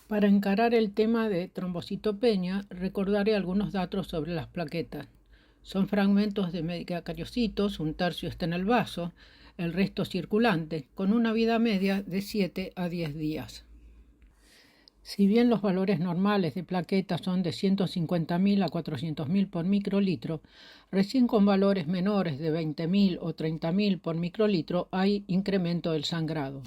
Para encarar el tema de trombocitopenia, recordaré algunos datos sobre las plaquetas. Son fragmentos de megacariocitos, un tercio está en el vaso, el resto circulante, con una vida media de 7 a 10 días. Si bien los valores normales de plaquetas son de 150.000 a 400.000 por microlitro, recién con valores menores de 20.000 o 30.000 por microlitro hay incremento del sangrado.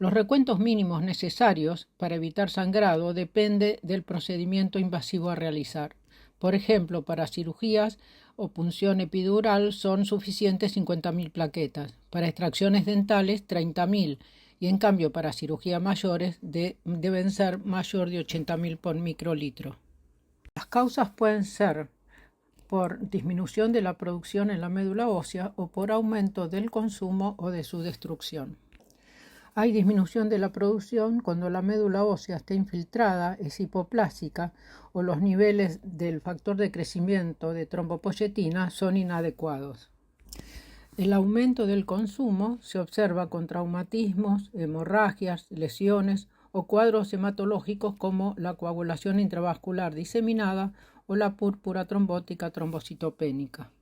Los recuentos mínimos necesarios para evitar sangrado depende del procedimiento invasivo a realizar. Por ejemplo, para cirugías o punción epidural son suficientes 50.000 plaquetas, para extracciones dentales 30.000 y en cambio para cirugías mayores deben ser mayor de 80.000 por microlitro. Las causas pueden ser por disminución de la producción en la médula ósea o por aumento del consumo o de su destrucción. Hay disminución de la producción cuando la médula ósea está infiltrada, es hipoplásica o los niveles del factor de crecimiento de trombopoyetina son inadecuados. El aumento del consumo se observa con traumatismos, hemorragias, lesiones o cuadros hematológicos como la coagulación intravascular diseminada o la púrpura trombótica trombocitopénica.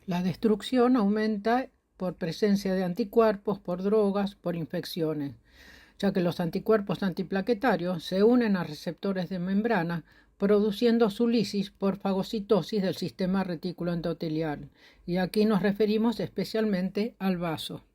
La destrucción aumenta por presencia de anticuerpos, por drogas, por infecciones, ya que los anticuerpos antiplaquetarios se unen a receptores de membrana, produciendo su lisis por fagocitosis del sistema retículo endotelial, y aquí nos referimos especialmente al vaso.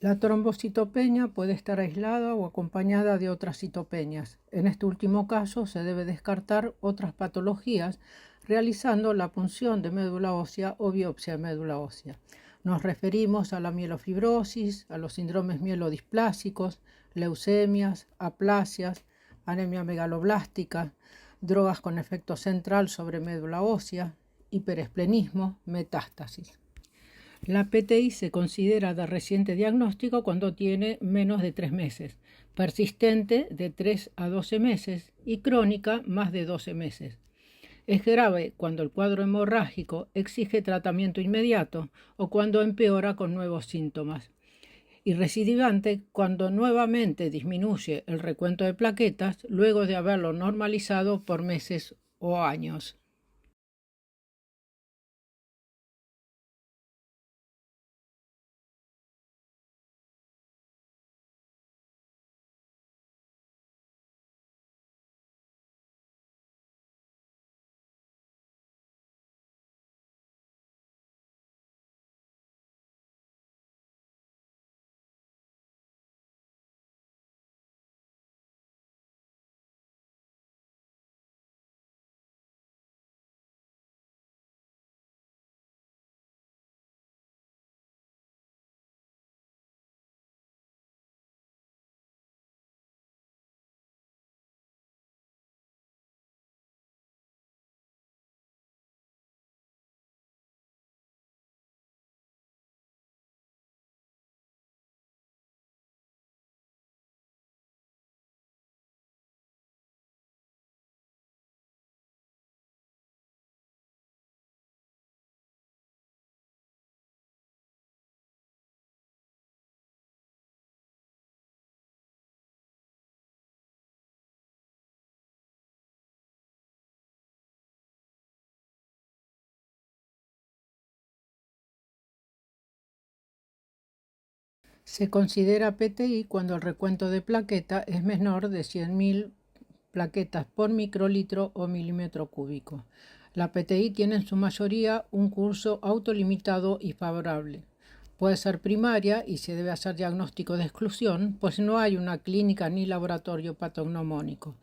La trombocitopenia puede estar aislada o acompañada de otras citopenias. En este último caso se debe descartar otras patologías realizando la punción de médula ósea o biopsia de médula ósea. Nos referimos a la mielofibrosis, a los síndromes mielodisplásicos, leucemias, aplasias, anemia megaloblástica, drogas con efecto central sobre médula ósea, hiperesplenismo, metástasis. La PTI se considera de reciente diagnóstico cuando tiene menos de 3 meses, persistente de 3 a 12 meses y crónica más de 12 meses. Es grave cuando el cuadro hemorrágico exige tratamiento inmediato o cuando empeora con nuevos síntomas. Y recidivante cuando nuevamente disminuye el recuento de plaquetas luego de haberlo normalizado por meses o años. Se considera PTI cuando el recuento de plaqueta es menor de 100.000 plaquetas por microlitro o milímetro cúbico. La PTI tiene en su mayoría un curso autolimitado y favorable. Puede ser primaria y se debe hacer diagnóstico de exclusión, pues no hay una clínica ni laboratorio patognomónico.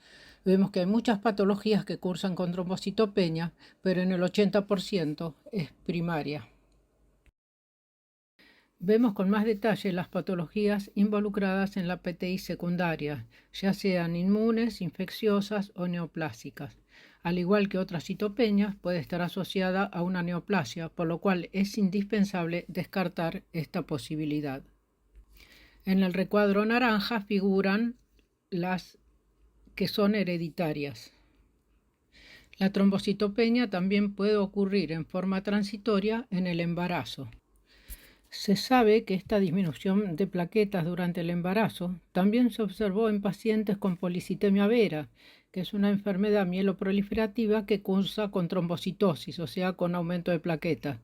Vemos que hay muchas patologías que cursan con trombocitopenia, pero en el 80% es primaria. Vemos con más detalle las patologías involucradas en la PTI secundaria, ya sean inmunes, infecciosas o neoplásicas. Al igual que otras citopenias, puede estar asociada a una neoplasia, por lo cual es indispensable descartar esta posibilidad. En el recuadro naranja figuran las que son hereditarias. La trombocitopenia también puede ocurrir en forma transitoria en el embarazo. Se sabe que esta disminución de plaquetas durante el embarazo también se observó en pacientes con policitemia vera, que es una enfermedad mieloproliferativa que cursa con trombocitosis, o sea, con aumento de plaquetas.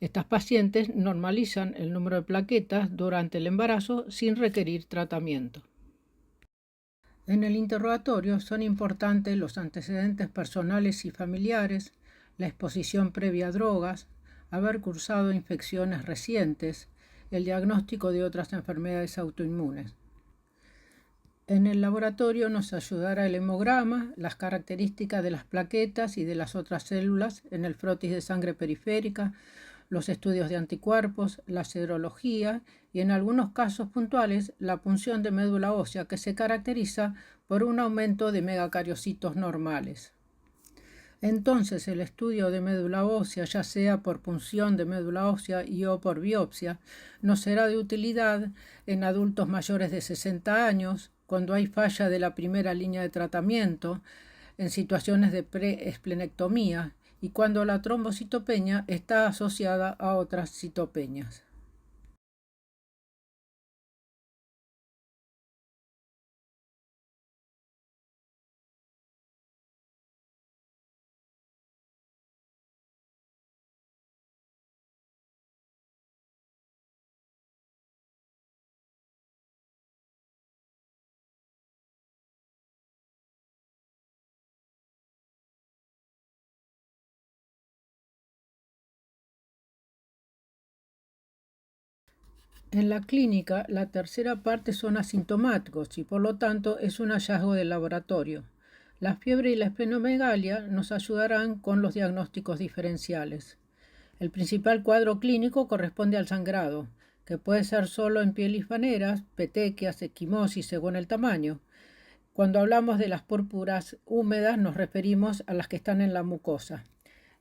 Estas pacientes normalizan el número de plaquetas durante el embarazo sin requerir tratamiento. En el interrogatorio son importantes los antecedentes personales y familiares, la exposición previa a drogas, haber cursado infecciones recientes, el diagnóstico de otras enfermedades autoinmunes. En el laboratorio nos ayudará el hemograma, las características de las plaquetas y de las otras células en el frotis de sangre periférica, los estudios de anticuerpos, la serología y en algunos casos puntuales la punción de médula ósea que se caracteriza por un aumento de megacariocitos normales. Entonces el estudio de médula ósea, ya sea por punción de médula ósea y o por biopsia, nos será de utilidad en adultos mayores de 60 años, cuando hay falla de la primera línea de tratamiento, en situaciones de preesplenectomía y cuando la trombocitopenia está asociada a otras citopenias. En la clínica, la tercera parte son asintomáticos y por lo tanto es un hallazgo del laboratorio. La fiebre y la esplenomegalia nos ayudarán con los diagnósticos diferenciales. El principal cuadro clínico corresponde al sangrado, que puede ser solo en piel y faneras, petequias, equimosis según el tamaño. Cuando hablamos de las púrpuras húmedas nos referimos a las que están en la mucosa.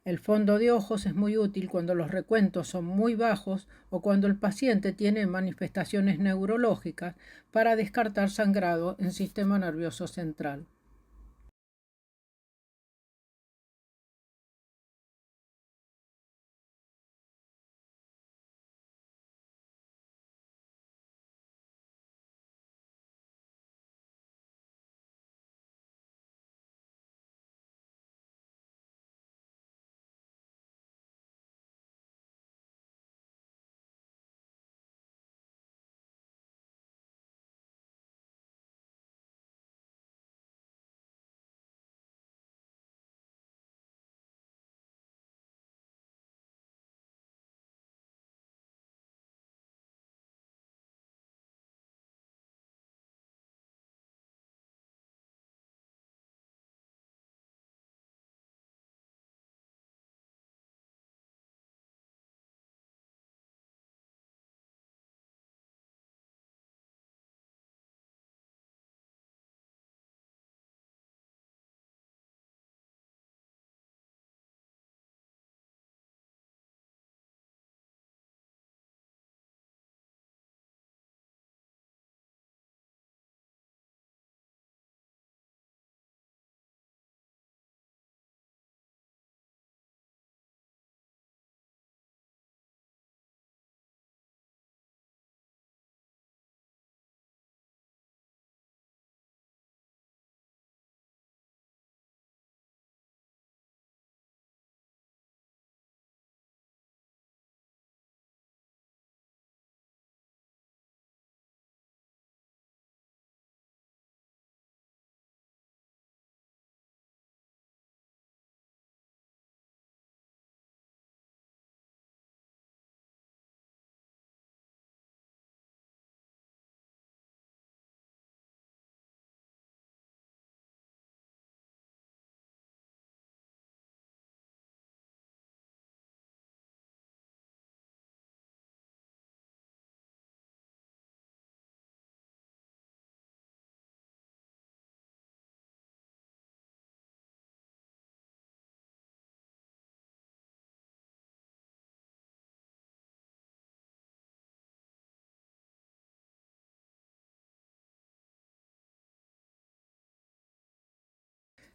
El fondo de ojos es muy útil cuando los recuentos son muy bajos o cuando el paciente tiene manifestaciones neurológicas para descartar sangrado en sistema nervioso central.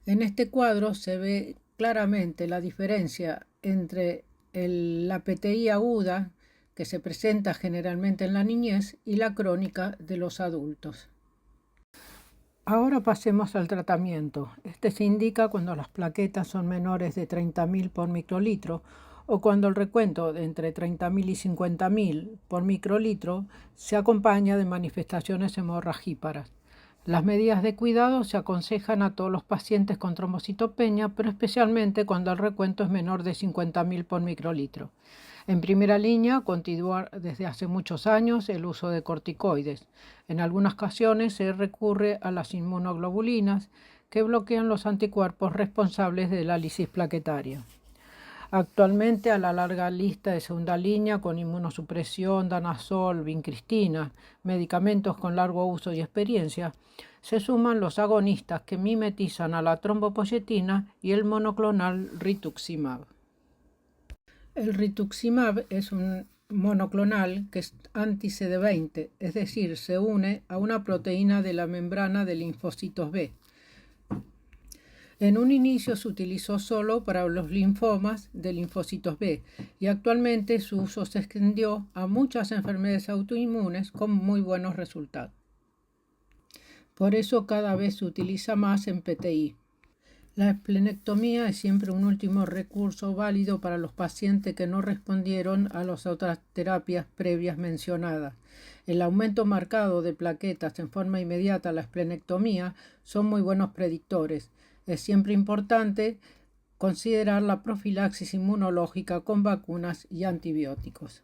En este cuadro se ve claramente la diferencia entre la PTI aguda, que se presenta generalmente en la niñez, y la crónica de los adultos. Ahora pasemos al tratamiento. Este se indica cuando las plaquetas son menores de 30.000 por microlitro o cuando el recuento de entre 30.000 y 50.000 por microlitro se acompaña de manifestaciones hemorragíparas. Las medidas de cuidado se aconsejan a todos los pacientes con trombocitopenia, pero especialmente cuando el recuento es menor de 50.000 por microlitro. En primera línea, continúa desde hace muchos años el uso de corticoides. En algunas ocasiones se recurre a las inmunoglobulinas que bloquean los anticuerpos responsables de la lisis plaquetaria. Actualmente, a la larga lista de segunda línea con inmunosupresión, danazol, vincristina, medicamentos con largo uso y experiencia, se suman los agonistas que mimetizan a la trombopoyetina y el monoclonal rituximab. El rituximab es un monoclonal que es anti-CD20, es decir, se une a una proteína de la membrana de linfocitos B. En un inicio se utilizó solo para los linfomas de linfocitos B y actualmente su uso se extendió a muchas enfermedades autoinmunes con muy buenos resultados. Por eso cada vez se utiliza más en PTI. La esplenectomía es siempre un último recurso válido para los pacientes que no respondieron a las otras terapias previas mencionadas. El aumento marcado de plaquetas en forma inmediata a la esplenectomía son muy buenos predictores. Es siempre importante considerar la profilaxis inmunológica con vacunas y antibióticos.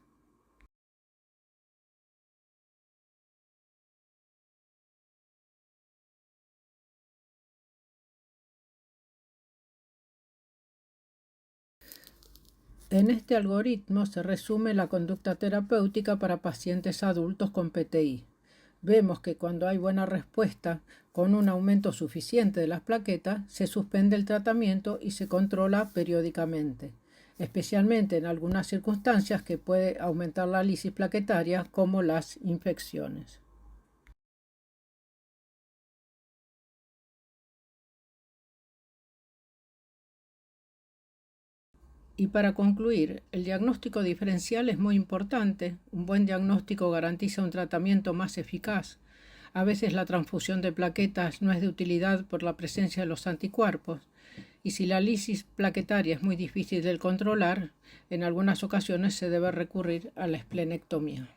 En este algoritmo se resume la conducta terapéutica para pacientes adultos con PTI. Vemos que cuando hay buena respuesta con un aumento suficiente de las plaquetas, se suspende el tratamiento y se controla periódicamente, especialmente en algunas circunstancias que puede aumentar la lisis plaquetaria, como las infecciones. Y para concluir, el diagnóstico diferencial es muy importante. Un buen diagnóstico garantiza un tratamiento más eficaz. A veces la transfusión de plaquetas no es de utilidad por la presencia de los anticuerpos. Y si la lisis plaquetaria es muy difícil de controlar, en algunas ocasiones se debe recurrir a la esplenectomía.